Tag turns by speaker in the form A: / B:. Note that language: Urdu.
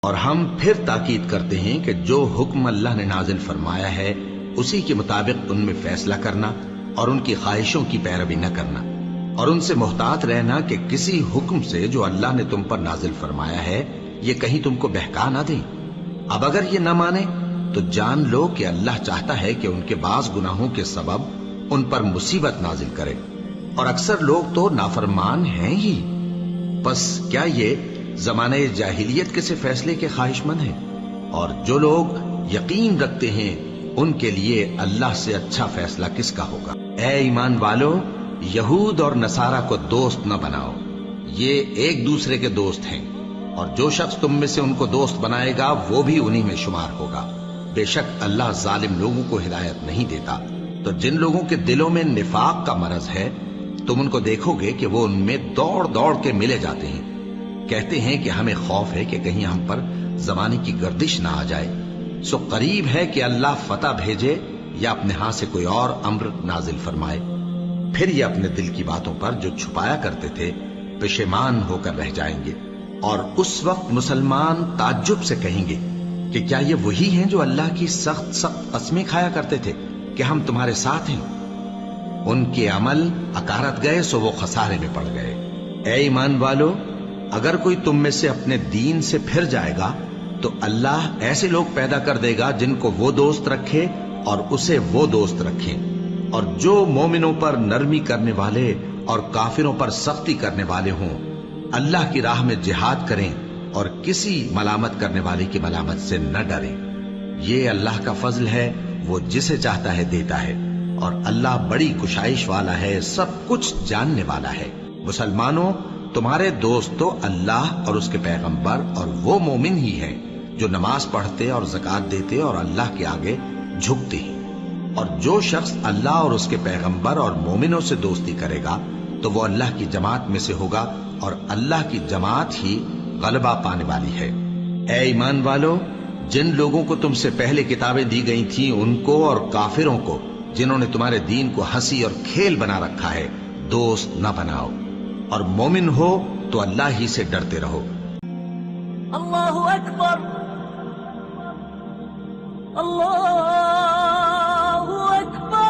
A: اور ہم پھر تاکید کرتے ہیں کہ جو حکم اللہ نے نازل فرمایا ہے اسی کے مطابق ان میں فیصلہ کرنا اور ان کی خواہشوں کی پیروی نہ کرنا، اور ان سے محتاط رہنا کہ کسی حکم سے جو اللہ نے تم پر نازل فرمایا ہے یہ کہیں تم کو بہکا نہ دیں۔ اب اگر یہ نہ مانے تو جان لو کہ اللہ چاہتا ہے کہ ان کے بعض گناہوں کے سبب ان پر مصیبت نازل کرے، اور اکثر لوگ تو نافرمان ہیں ہی۔ پس کیا یہ زمانہ جاہلیت کے سے فیصلے کے خواہش مند ہیں؟ اور جو لوگ یقین رکھتے ہیں ان کے لیے اللہ سے اچھا فیصلہ کس کا ہوگا؟ اے ایمان والو، یہود اور نصارہ کو دوست نہ بناؤ، یہ ایک دوسرے کے دوست ہیں، اور جو شخص تم میں سے ان کو دوست بنائے گا وہ بھی انہی میں شمار ہوگا۔ بے شک اللہ ظالم لوگوں کو ہدایت نہیں دیتا۔ تو جن لوگوں کے دلوں میں نفاق کا مرض ہے تم ان کو دیکھو گے کہ وہ ان میں دوڑ دوڑ کے ملے جاتے ہیں، کہتے ہیں کہ ہمیں خوف ہے کہ کہیں ہم پر زمانے کی گردش نہ آ جائے۔ سو قریب ہے کہ اللہ فتح بھیجے یا اپنے ہاں سے کوئی اور امر نازل فرمائے، پھر یہ اپنے دل کی باتوں پر جو چھپایا کرتے تھے پشیمان ہو کر رہ جائیں گے، اور اس وقت مسلمان تعجب سے کہیں گے کہ کیا یہ وہی ہیں جو اللہ کی سخت سخت قسمیں کھایا کرتے تھے کہ ہم تمہارے ساتھ ہیں؟ ان کے عمل اکارت گئے سو وہ خسارے میں پڑ گئے۔ اے ایمان والو، اگر کوئی تم میں سے اپنے دین سے پھر جائے گا تو اللہ ایسے لوگ پیدا کر دے گا جن کو وہ دوست رکھے اور اسے وہ دوست رکھیں، اور جو مومنوں پر نرمی کرنے والے اور کافروں پر سختی کرنے والے ہوں، اللہ کی راہ میں جہاد کریں اور کسی ملامت کرنے والے کی ملامت سے نہ ڈریں۔ یہ اللہ کا فضل ہے، وہ جسے چاہتا ہے دیتا ہے، اور اللہ بڑی کشائش والا ہے، سب کچھ جاننے والا ہے۔ مسلمانوں، تمہارے دوست تو اللہ اور اس کے پیغمبر اور وہ مومن ہی ہیں جو نماز پڑھتے اور زکوٰۃ دیتے اور اللہ کے آگے جھکتے ہیں۔ اور جو شخص اللہ اور اس کے پیغمبر اور مومنوں سے دوستی کرے گا تو وہ اللہ کی جماعت میں سے ہوگا، اور اللہ کی جماعت ہی غلبہ پانے والی ہے۔ اے ایمان والو، جن لوگوں کو تم سے پہلے کتابیں دی گئی تھیں ان کو اور کافروں کو جنہوں نے تمہارے دین کو ہنسی اور کھیل بنا رکھا ہے دوست نہ بناؤ، اور مومن ہو تو اللہ ہی سے ڈرتے رہو۔
B: اللہ اکبر، اللہ